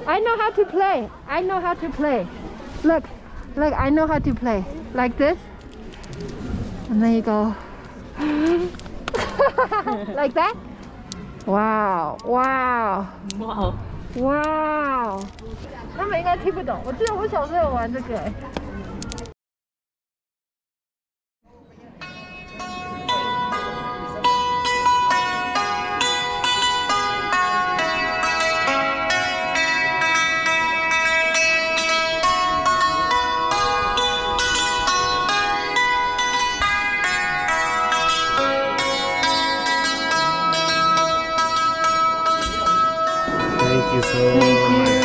I know how to play. I know how to play. Look, I know how to play. Like this. And then you go. Like that? Wow. Wow. Wow. Wow. 他们应该听不懂。我记得我小时候有玩这个。Thank you so much.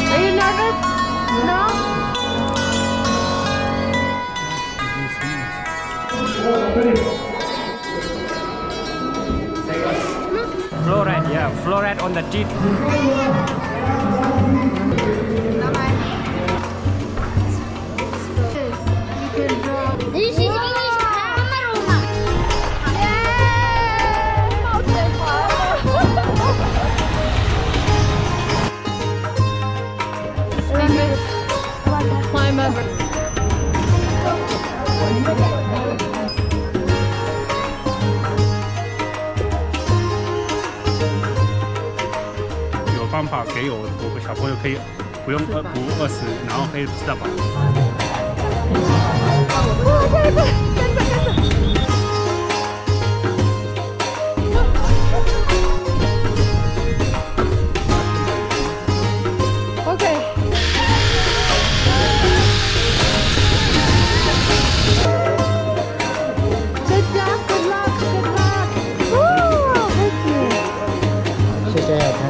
Are you nervous? No? Fluoride, yeah, fluoride on the teeth. This is English grammar, Oma. Climb over. 有方法给我个小朋友可以不用补20，然后可以吃到饱。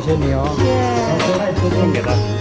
谢谢你哦。谢谢。送给他。